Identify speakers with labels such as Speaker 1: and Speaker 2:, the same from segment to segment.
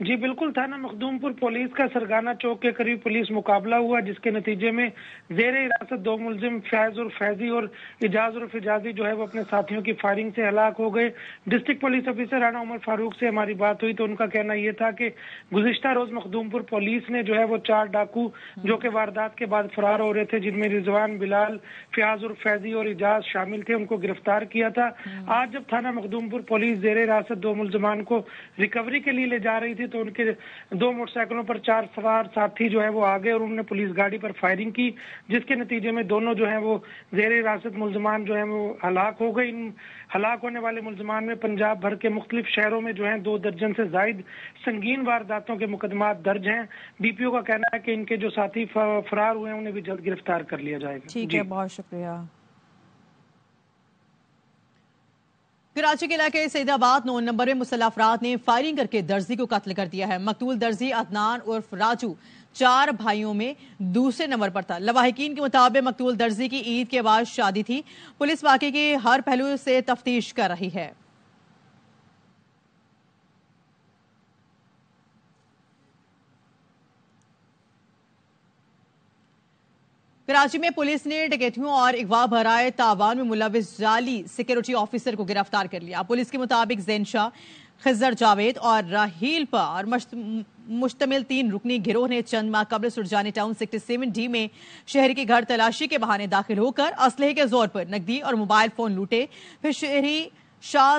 Speaker 1: جی بالکل، تھانہ مخدوم پور پولیس کا سرگانہ چوک کے قریب پولیس مقابلہ ہوا، جس کے نتیجے میں زیر حراست 2 ملزم فیض اور فیضی اور اجاز اور فجازی جو ہے وہ اپنے ساتھیوں کی فائرنگ سے ہلاک ہو گئے۔ ڈسٹرکٹ پولیس آفیسر رانا عمر فاروق سے ہماری بات ہوئی تو ان کا کہنا یہ تھا کہ گزشتہ روز مخدوم پور پولیس نے جو ہے وہ 4 ڈاکو جو کہ واردات کے بعد فرار ہو رہے تھے، جن میں رضوان، بلال، فیاض اور فیضی اور اجاز شامل تھے، ان کو گرفتار کیا تھا۔ آج جب تھانہ مخدوم پور پولیس زیر حراست 2 ملزمان کو ریکوری کے لیے لے جا رہی تھی تو ان کے 2 موٹر سائیکلوں پر 4 سوار ساتھی جو ہے وہ آگے اور انہوں نے پولیس گاڑی پر فائرنگ کی، جس کے نتیجے میں دونوں جو ہیں وہ زیر حراست ملزمان جو ہیں وہ ہلاک ہو گئے۔ ان ہلاک ہونے والے ملزمان میں پنجاب بھر کے مختلف شہروں میں جو ہیں 2 درجن سے زائد سنگین وارداتوں کے مقدمات درج ہیں۔ ڈی پی او کا کہنا ہے کہ ان کے جو ساتھی فرار ہوئے ہیں انہیں بھی جلد گرفتار کر لیا جائے گا۔
Speaker 2: ٹھیک ہے، بہت شکریہ۔ کراچی کے علاقے سعید آباد 9 نمبر میں مسلح افراد نے فائرنگ کر کے درزی کو قتل کر دیا ہے۔ مقتول درزی عدنان عرف راجو 4 بھائیوں میں دوسرے نمبر پر تھا۔ لواحقین کے مطابق مقتول درزی کی عید کے بعد شادی تھی۔ پولیس واقعے کے ہر پہلو سے تفتیش کر رہی ہے۔ کراچی میں پولیس نے ڈکیتیوں اور اغوا برائے تاوان میں ملوث جعلی سیکورٹی آفیسر کو گرفتار کر لیا۔ پولیس کے مطابق زین شاہ، خضر جاوید اور راہیل پر مشتمل 3 رکنی گروہ نے چند ماہ قبل سرجانی ٹاؤن سیکٹر 7D میں شہری کے گھر تلاشی کے بہانے داخل ہو کر اسلحے کے زور پر نقدی اور موبائل فون لوٹے، پھر شہری شاہ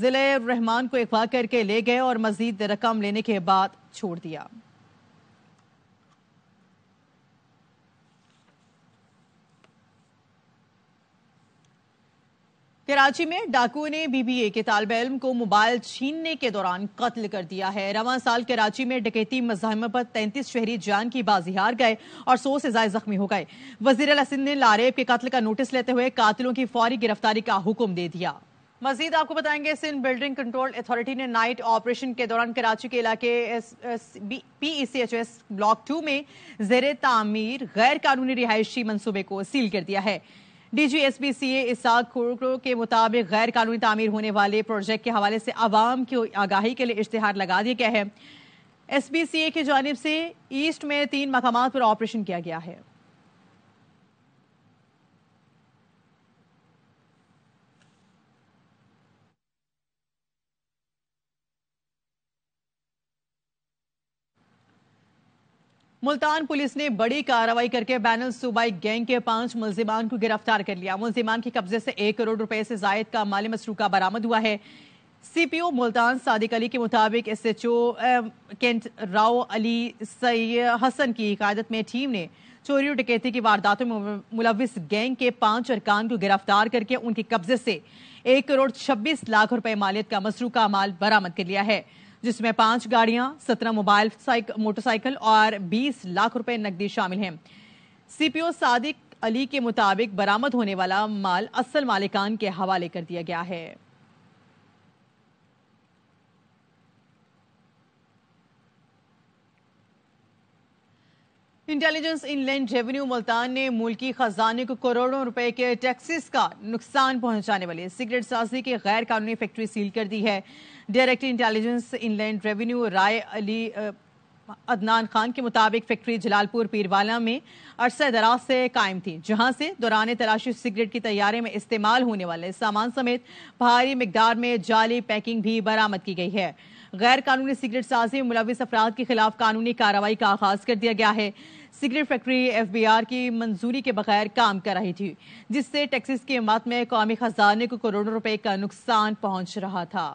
Speaker 2: ضلع الرحمان کو اغوا کر کے لے گئے اور مزید رقم لینے کے بعد چھوڑ دیا۔ کراچی میں ڈاکو نے BBA کے طالب علم کو موبائل چھیننے کے دوران قتل کر دیا ہے۔ رواں سال کراچی میں ڈکیتی مزاحمت پر 33 شہری جان کی بازی ہار گئے اور 100 سے زائد زخمی ہو گئے۔ وزیر اعلیٰ سندھ نے لاریب کے قتل کا نوٹس لیتے ہوئے قاتلوں کی فوری گرفتاری کا حکم دے دیا۔ مزید آپ کو بتائیں گے، سندھ بلڈنگ کنٹرول اتھارٹی نے نائٹ آپریشن کے دوران کراچی کے علاقے PECHS بلاک 2 میں زیر تعمیر غیر قانونی رہائشی منصوبے کو سیل کر دیا ہے۔ ڈی جی SPCA اسحاق کھوکرو کے مطابق غیر قانونی تعمیر ہونے والے پروجیکٹ کے حوالے سے عوام کی آگاہی کے لیے اشتہار لگا دیا گیا ہے۔ SPCA کی جانب سے ایسٹ میں 3 مقامات پر آپریشن کیا گیا ہے۔ ملتان پولیس نے بڑی کارروائی کر کے بین الصوبائی گینگ کے 5 ملزمان کو گرفتار کر لیا۔ ملزمان کے قبضے سے 1 کروڑ روپے سے زائد کا مالی مسروقہ برآمد ہوا ہے۔ CPO ملتان صادق علی کے مطابق SHO کینٹ راؤ علی حسن کی قیادت میں ٹیم نے چوری اور ڈکیتی کی وارداتوں میں ملوث گینگ کے 5 ارکان کو گرفتار کر کے ان کے قبضے سے 1 کروڑ 26 لاکھ روپے مالیت کا مسروقہ مال برآمد کر لیا ہے، جس میں 5 گاڑیاں، 17 موبائل موٹر سائیکل اور 20 لاکھ روپے نقدی شامل ہیں۔ CPO صادق علی کے مطابق برآمد ہونے والا مال اصل مالکان کے حوالے کر دیا گیا ہے۔ Intelligence inland revenue Multan نے ملکی خزانے کو کروڑوں روپے کے ٹیکسز کا نقصان پہنچانے والی سگریٹ سازی کی غیر قانونی فیکٹری سیل کر دی ہے۔ Director intelligence inland revenue Rai Ali Adnan Khan کے مطابق فیکٹری جلال پور پیروالا میں عرصہ دراز سے قائم تھی، جہاں سے دوران تلاشی سگریٹ کی تیاری میں استعمال ہونے والے سامان سمیت بھاری مقدار میں جعلی پیکنگ بھی برآمد کی گئی ہے۔ غیر قانونی سگریٹ سازی میں ملوث افراد کے خلاف قانونی کارروائی کا آغاز کر دیا گیا ہے۔ سگریٹ فیکٹری FBR کی منظوری کے بغیر کام کر رہی تھی، جس سے ٹیکسز کی مد میں قومی خزانے کو کروڑوں روپے کا نقصان پہنچ رہا تھا۔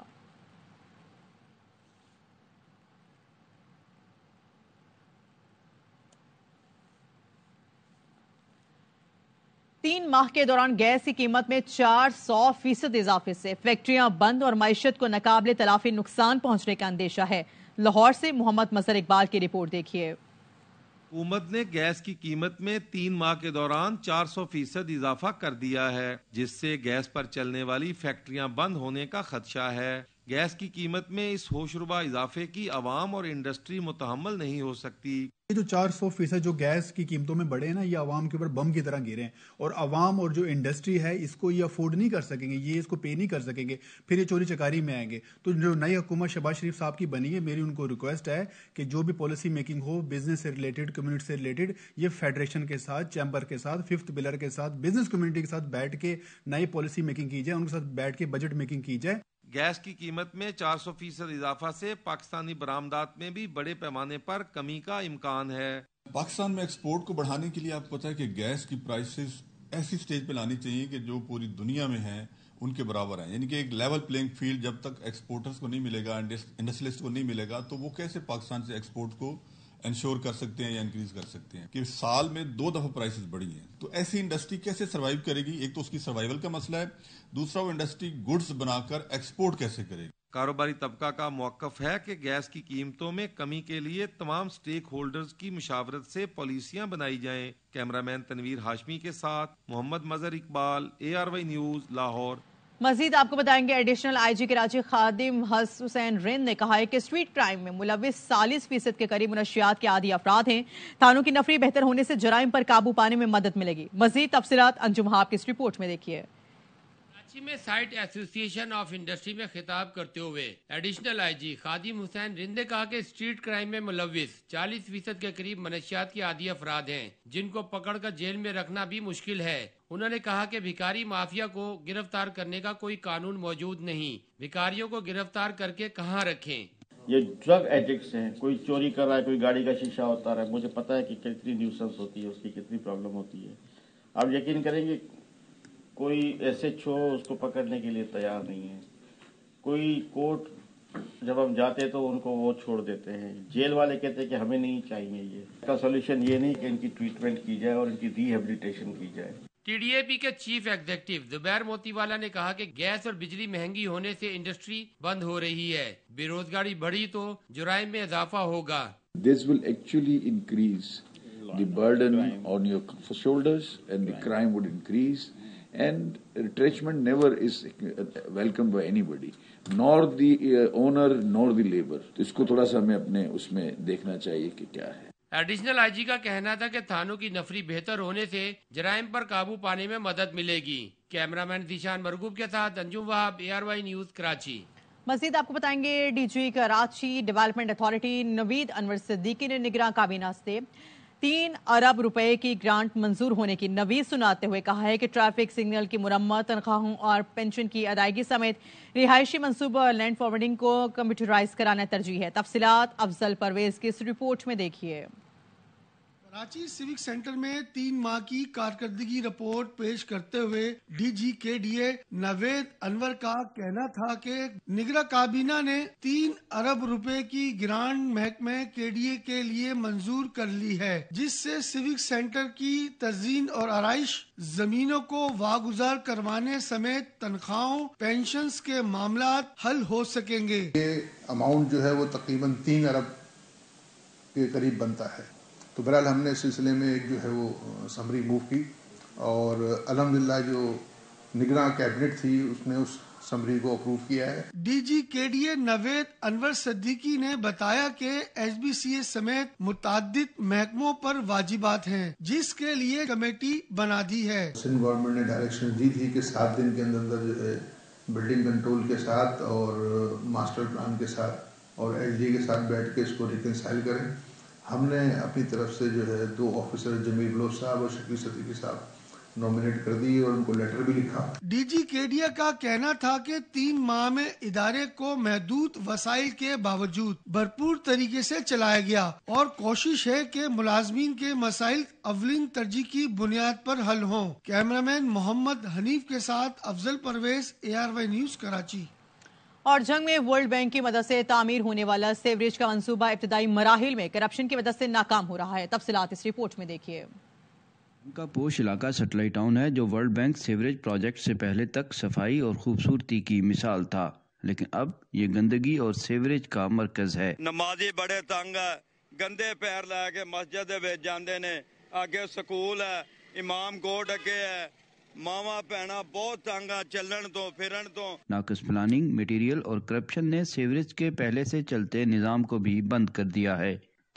Speaker 2: تین ماہ کے دوران گیس کی قیمت میں 400% اضافے سے فیکٹریاں بند اور معیشت کو ناقابل تلافی نقصان پہنچنے کا اندیشہ ہے۔ لاہور سے محمد مظہر اقبال کی رپورٹ دیکھیے۔
Speaker 3: حکومت نے گیس کی قیمت میں 3 ماہ کے دوران 400% اضافہ کر دیا ہے، جس سے گیس پر چلنے والی فیکٹریاں بند ہونے کا خدشہ ہے۔ گیس کی قیمت میں اس ہوشربا اضافے کی عوام اور انڈسٹری متحمل نہیں ہو سکتی۔
Speaker 4: یہ جو 400% جو گیس کی قیمتوں میں بڑھے ہیں نا، یہ عوام کے اوپر بم کی طرح گرے ہیں، اور عوام اور جو انڈسٹری ہے اس کو یہ افورڈ نہیں کر سکیں گے، یہ اس کو پے نہیں کر سکیں گے، پھر یہ چوری چکاری میں آئیں گے۔ تو جو نئی حکومت شہباز شریف صاحب کی بنی ہے، میری ان کو ریکویسٹ ہے کہ جو بھی پالیسی میکنگ ہو بزنس سے ریلیٹڈ، کمیونٹی سے ریلیٹڈ، یہ فیڈریشن کے ساتھ، چیمبر کے ساتھ، ففتھ پلر کے ساتھ، بزنس کمیونٹی کے ساتھ بیٹھ کے نئی پالیسی میکنگ کی جائے، ان کے ساتھ بیٹھ کے بجٹ میکنگ کی جائے۔
Speaker 3: گیس کی قیمت میں 400% اضافہ سے پاکستانی برآمدات میں بھی بڑے پیمانے پر کمی کا امکان ہے۔
Speaker 5: پاکستان میں ایکسپورٹ کو بڑھانے کے لیے آپ کو پتہ ہے کہ گیس کی پرائسز ایسی سٹیج پہ لانی چاہیے کہ جو پوری دنیا میں ہیں ان کے برابر ہیں، یعنی کہ ایک لیول پلینگ فیلڈ جب تک ایکسپورٹرز کو نہیں ملے گا، انڈسٹریلسٹ کو نہیں ملے گا، تو وہ کیسے پاکستان سے ایکسپورٹ کو انشور کر سکتے ہیں یا انکریز کر سکتے ہیں کہ سال میں 2 دفعہ پرائسز بڑھی ہیں۔ تو ایسی انڈسٹری کیسے سروائیو کرے گی؟ ایک تو اس کی سروائیول کا مسئلہ ہے، دوسرا وہ انڈسٹری گڈز بنا کر ایکسپورٹ کیسے کرے گی۔
Speaker 3: کاروباری طبقہ کا موقف ہے کہ گیس کی قیمتوں میں کمی کے لیے تمام سٹیک ہولڈرز کی مشاورت سے پالیسیاں بنائی جائیں۔ کیمرامین تنویر ہاشمی کے ساتھ محمد مظہر اقبال، ARY نیوز، لاہور۔
Speaker 2: مزید آپ کو بتائیں گے ایڈیشنل آئی جی کراچی خادم حسین رند نے کہا ہے کہ اسٹریٹ کرائم میں ملوث 40% کے قریب منشیات کے عادی افراد ہیں۔ تھانوں کی نفری بہتر ہونے سے جرائم پر قابو پانے میں مدد ملے گی۔ مزید تفصیلات انجم ہاب کی اس رپورٹ میں دیکھیے۔
Speaker 6: کراچی میں سائٹ ایسوسی ایشن آف انڈسٹری میں خطاب کرتے ہوئے ایڈیشنل آئی جی خادم حسین رند نے کہا کہ اسٹریٹ کرائم میں ملوث 40% کے قریب منشیات کے عادی افراد ہیں، جن کو پکڑ کر جیل میں رکھنا بھی مشکل ہے۔ انہوں نے کہا کہ بھکاری مافیا کو گرفتار کرنے کا کوئی قانون موجود نہیں، بھکاریوں کو گرفتار کر کے کہاں رکھیں؟
Speaker 7: یہ ڈرگ ایڈکٹس ہیں، کوئی چوری کر رہا ہے، کوئی گاڑی کا شیشہ ہوتا رہا ہے، مجھے پتا ہے کہ کتنی نیوسنس ہوتی ہے، اس کی کتنی پرابلم ہوتی ہے۔ آپ یقین کریں گے کوئی ایسے اس کو پکڑنے کے لیے تیار نہیں ہے۔ کوئی کورٹ جب ہم جاتے تو ان کو وہ چھوڑ دیتے ہیں، جیل والے کہتے ہیں کہ ہمیں نہیں چاہیے۔ یہ اس کا سولوشن یہ نہیں کہ ان کی ٹریٹمنٹ کی جائے اور ان کی ریہیبلیٹیشن کی جائے۔
Speaker 6: ٹی ڈی اے پی کے چیف ایگزیکٹو زبیر موتی والا نے کہا کہ گیس اور بجلی مہنگی ہونے سے انڈسٹری بند ہو رہی ہے، بے روزگاری بڑھی تو جرائم میں اضافہ ہوگا۔
Speaker 8: This will actually increase the burden on your shoulders and the crime would increase, and retrenchment never is welcomed by anybody, nor the owner nor the labor. تو اس کو تھوڑا سا ہمیں اپنے اس میں دیکھنا چاہیے کہ کیا ہے۔
Speaker 6: ایڈیشنل آئی جی کا کہنا تھا کہ تھانوں کی نفری بہتر ہونے سے جرائم پر قابو پانے میں مدد ملے گی۔ کیمرامین ذیشان مرغوب کے ساتھ انجم وہاب، ARY نیوز کراچی۔
Speaker 2: مزید آپ کو بتائیں گے D G Karachi development authority Naveed Anwar Siddiqui نے نگراں کابینہ سے 3 ارب روپے کی گرانٹ منظور ہونے کی نوید سناتے ہوئے کہا ہے کہ ٹریفک سگنل کی مرمت، تنخواہوں اور پینشن کی ادائیگی سمیت رہائشی منصوبہ اور لینڈ فارورڈنگ کو کمپیوٹرائز کرانا ترجیح ہے۔ تفصیلات افضل پرویز کی اس رپورٹ میں دیکھیے۔
Speaker 9: کراچی سیوک سینٹر میں 3 ماہ کی کارکردگی رپورٹ پیش کرتے ہوئے ڈی جی کے ڈی اے نوید انور کا کہنا تھا کہ نگراں کابینہ نے 3 ارب روپے کی گرانٹ محکمہ کے ڈی اے کے لیے منظور کر لی ہے، جس سے سیوک سینٹر کی تزئین اور آرائش، زمینوں کو واگزار کروانے سمیت تنخواہوں، پینشنز کے معاملات حل ہو سکیں گے۔
Speaker 10: یہ اماؤنٹ جو ہے وہ تقریباً 3 ارب کے قریب بنتا ہے۔ تو بہرحال ہم نے اس سلسلے میں ایک جو ہے وہ سمری موو کی، اور الحمدللہ جو نگراں کیبنٹ تھی اس نے اس سمری کو اپروو کیا ہے۔
Speaker 9: ڈی جی کے ڈی اے نوید انور صدیقی نے بتایا کہ ایس بی سی اے سمیت متعدد محکموں پر واجبات ہیں، جس کے لیے کمیٹی بنا دی ہے۔
Speaker 10: سندھ گورنمنٹ نے ڈائریکشن دی تھی کہ 7 دن کے اندر جو ہے بلڈنگ کنٹرول کے ساتھ اور ماسٹر پلان کے ساتھ اور ایل ڈی کے ساتھ بیٹھ کے اس کو ریکنسائل کریں۔ ہم نے اپنی طرف سے جو ہے 2 آفیسر جمیل بلوچ صاحب اور شکیل صدیقی صاحب نومینیٹ کر دی اور ان کو لیٹر بھی لکھا۔
Speaker 9: ڈی جی کے ڈی اے کا کہنا تھا کہ 3 ماہ میں ادارے کو محدود وسائل کے باوجود بھرپور طریقے سے چلایا گیا، اور کوشش ہے کہ ملازمین کے مسائل اولین ترجیح کی بنیاد پر حل ہوں۔ کیمرامین محمد حنیف کے ساتھ افضل پرویز، ARY نیوز کراچی۔
Speaker 2: اور جنگ میں ورلڈ بینک کی مدد سے تعمیر ہونے والا سیوریج کا منصوبہ ابتدائی مراحل میں کرپشن کی وجہ سے ناکام ہو رہا ہے۔ تفصیلات اس رپورٹ میں دیکھیے۔
Speaker 11: ان کا پوش علاقہ سیٹلائٹ ٹاؤن ہے، جو ورلڈ بینک سیوریج پروجیکٹ سے پہلے تک صفائی اور خوبصورتی کی مثال تھا، لیکن اب یہ گندگی اور سیوریج کا مرکز ہے۔
Speaker 12: نمازی بڑے تنگ ہے، گندے پیر لے کے مسجد وچ جاندے نے، آگے سکول ہے، امام گوڈ اگے ہے، ماواں بہناں بہت تنگ ہے چلن تو پھرن تو۔
Speaker 11: ناقص پلاننگ، میٹیریل اور کرپشن نے سیوریج کے پہلے سے چلتے نظام کو بھی بند کر دیا ہے۔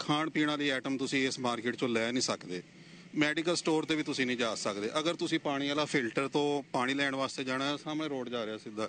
Speaker 13: ਖਾਣ ਪੀਣ ਵਾਲੀ ਆਈਟਮ ਤੁਸੀਂ ਇਸ ਮਾਰਕੀਟ ਚੋਂ ਲੈ ਨਹੀਂ ਸਕਦੇ, ਮੈਡੀਕਲ ਸਟੋਰ ਤੇ ਵੀ ਤੁਸੀਂ ਨਹੀਂ ਜਾ ਸਕਦੇ। ਅਗਰ ਤੁਸੀਂ ਪਾਣੀ ਵਾਲਾ ਫਿਲਟਰ ਤੋਂ ਪਾਣੀ ਲੈਣ ਵਾਸਤੇ ਜਾਣਾ ਹੈ, ਸਾਹਮਣੇ ਰੋਡ ਜਾ ਰਿਹਾ ਸਿੱਧਾ,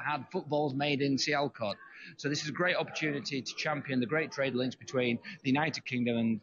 Speaker 14: had footballs made in Sialkot, so this is a great opportunity to champion the great trade links between the United Kingdom and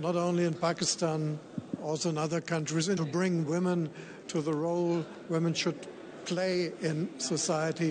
Speaker 15: Not only in Pakistan, also in other countries, to bring women to the role women should play in society.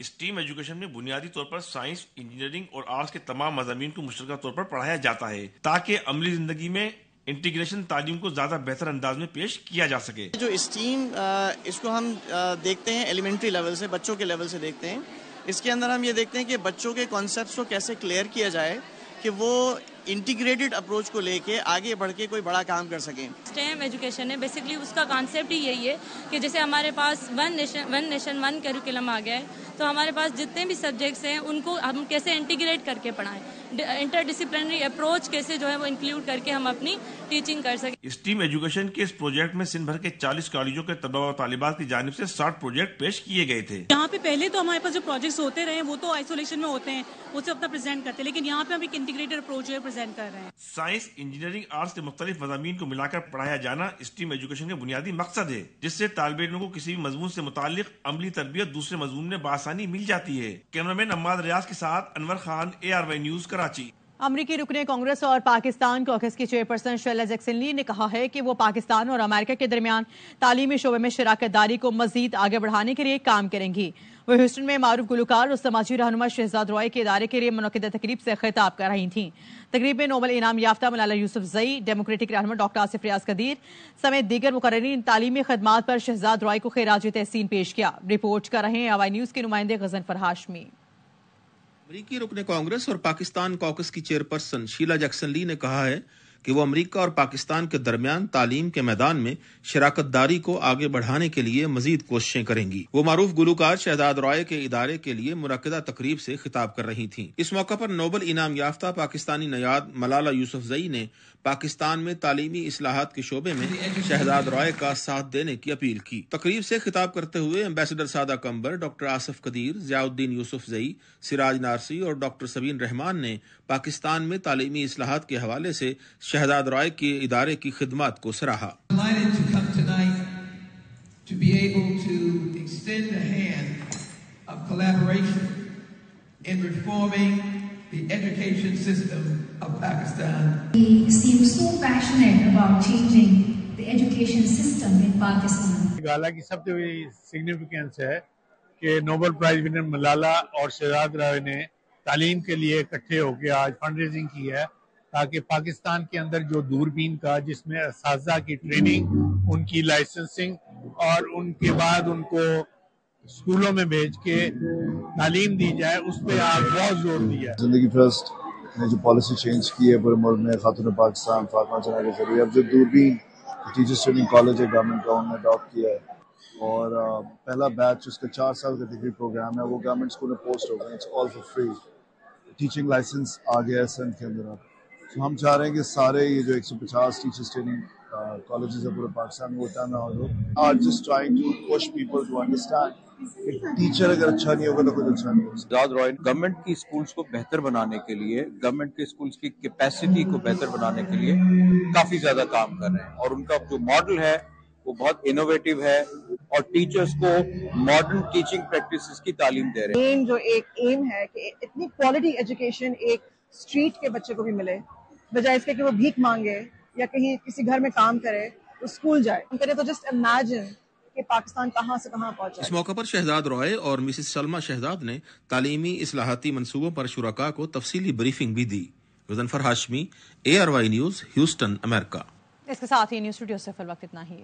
Speaker 16: STEM education میں بنیادی طور پر science, engineering اور arts کے تمام مضامین کو مشترکہ طور پر پڑھایا جاتا ہے تاکہ عملی زندگی میں انٹیگریشن تعلیم کو زیادہ بہتر انداز میں پیش کیا جا سکے.
Speaker 1: جو اسٹیم اس کو ہم دیکھتے ہیں ایلیمنٹری لیول سے، بچوں کے لیول سے دیکھتے ہیں. اس کے اندر ہم یہ دیکھتے ہیں کہ بچوں کے کانسیپٹس کو کیسے کلیئر کیا جائے کہ وہ انٹیگریٹڈ اپروچ کو لے کے آگے بڑھ کے کوئی بڑا کام کر سکیں.
Speaker 3: اسٹیم ایجوکیشن ہے بیسکلی اس کا کانسیپٹ ہی یہی ہے کہ جیسے ہمارے پاس ون نیشن ون کیریکولم آ گیا ہے تو ہمارے پاس جتنے بھی سبجیکٹس ہیں ان کو ہم کیسے انٹیگریٹ کر کے پڑھائیں، انٹر ڈسپلنری اپروچ کیسے جو ہے وہ انکلوڈ کر کے ہم اپنی ٹیچنگ کر سکیں.
Speaker 16: اسٹیم ایجوکیشن کے اس پروجیکٹ میں سندھ بھر کے 40 کالجوں کے طلباء و طالبات کی جانب سے 60 پروجیکٹ پیش کیے گئے تھے.
Speaker 4: یہاں پہ پہلے تو ہمارے پاس جو پروجیکٹس ہوتے رہے وہ تو آئسولیشن میں ہوتے ہیں، وہ سے اپنا پریزنٹ کرتے ہیں، لیکن یہاں پہ ہم ایک انٹیگریٹڈ اپروچ جو ہے پریزنٹ کر رہے ہیں.
Speaker 16: سائنس، انجینئرنگ، آرٹس کے مختلف مضامین کو ملا کر پڑھایا جانا اسٹیم ایجوکیشن کا بنیادی مقصد ہے، جس سے طالب علموں کو کسی بھی مضمون سے متعلق عملی تربیت دوسرے مضمون میں بآسانی مل جاتی ہے. کیمرامین عماد ریاض کے ساتھ انور خان، ARY نیوز، کراچی.
Speaker 2: امریکی رکن کانگریس اور پاکستان کوکس کی چیئرپرسن شیلا جیکسن لی نے کہا ہے کہ وہ پاکستان اور امریکہ کے درمیان تعلیمی شعبے میں شراکت داری کو مزید آگے بڑھانے کے لیے کام کریں گی. وہ ہیوسٹن میں معروف گلوکار اور سماجی رہنما شہزاد رائے کے ادارے کے لیے منعقدہ تقریب سے خطاب کر رہی تھیں. تقریب میں نوبل انعام یافتہ ملالہ یوسفزئی، ڈیموکریٹک رہنما ڈاکٹر آصف ریاض قدیر سمیت دیگر مقررین تعلیمی خدمات پر شہزاد رائے کو خراج تحسین پیش کیا. رپورٹ کر رہے ہیں ARY نیوز کے نمائندے غضنفر ہاشمی.
Speaker 5: امریکی رکن کانگریس اور پاکستان کوکس کی چیئرپرسن شیلا جیکسن لی نے کہا ہے کہ وہ امریکہ اور پاکستان کے درمیان تعلیم کے میدان میں شراکت داری کو آگے بڑھانے کے لیے مزید کوششیں کریں گی. وہ معروف گلوکار شہزاد رائے کے ادارے کے لیے منعقدہ تقریب سے خطاب کر رہی تھیں. اس موقع پر نوبل انعام یافتہ پاکستانی نیاد ملالہ یوسفزئی نے پاکستان میں تعلیمی اصلاحات کے شعبے میں شہزاد رائے کا ساتھ دینے کی اپیل کی. تقریب سے خطاب کرتے ہوئے ایمبیسڈر سعدہ قمبر، ڈاکٹر آصف قدیر، ضیاء الدین یوسفزئی، سراج نارسی اور ڈاکٹر سبین رحمان نے پاکستان میں تعلیمی اصلاحات کے حوالے سے شہزاد رائے کے ادارے کی خدمات کو سراہا.
Speaker 6: The education system of Pakistan. He seems so passionate about changing the education system in Pakistan.
Speaker 7: گالا کی سب سے بڑی سگنیفیکینس ہے کہ نوبل پرائز ونر ملالہ اور شہزاد رائے نے تعلیم کے لیے اکٹھے ہو کے آج فنڈ ریزنگ کی ہے تاکہ پاکستان کے اندر جو دوربین کا جس میں اساتذہ کی ٹریننگ، ان کی لائسنسنگ اور ان کے بعد ان کو اسکولوں میں بھیج کے تعلیم دی جائے، اس پہ آپ بہت زور دیا.
Speaker 8: زندگی ٹرسٹ نے جو پالیسی چینج کی ہے پورے ملک میں خاتون پاکستان فاطمہ جناح کے ذریعے، اب جو دوربین ٹیچرس ٹریننگ کالج ہے گورنمنٹ کا، انہوں نے اڈاپٹ کیا ہے اور پہلا بیچ اس کا 4 سال کا ڈگری پروگرام ہے، وہ گورنمنٹ اسکول میں پوسٹ ہو گئے. It's all for free. Teaching license آ گیا ہے سندھ کے اندر. تو ہم چاہ رہے ہیں کہ سارے یہ جو 150 ٹیچرس ٹریننگ کالجز ہیں پورے پاکستان میں وہ ٹرن آؤٹ ہو. Are just trying to push people to understand teacher اگر اچھا نہیں ہوگا تو کچھ اچھا نہیں ہوگا.
Speaker 17: شہزاد رائے گورنمنٹ کی اسکولس کو بہتر بنانے کے لیے، گورنمنٹ کے اسکولس کی کیپیسٹی کو بہتر بنانے کے لیے کافی زیادہ کام کر رہے ہیں اور ان کا جو ماڈل ہے وہ بہت انوویٹو ہے اور ٹیچرز کو ماڈرن ٹیچنگ پریکٹسز کی تعلیم دے رہے ہیں.
Speaker 18: جو ایک ایم ہے کہ اتنی کوالٹی ایجوکیشن ایک اسٹریٹ کے بچے کو بھی ملے، بجائے اس کے کہ وہ بھیک مانگے یا کہیں کسی گھر میں کام کرے تو اسکول جائے. ہم کرے تو جسٹ امیجن کہ پاکستان کہاں سے کہاں پہنچا.
Speaker 5: اس موقع پر شہزاد رائے اور مسز سلمہ شہزاد نے تعلیمی اصلاحاتی منصوبوں پر شرکاء کو تفصیلی بریفنگ بھی دی. Ghazanfar Hashmi, ARY news, Houston, امریکہ.
Speaker 2: اس کے ساتھ ہی نیوز اسٹوڈیو سے فی الوقت اتنا ہی.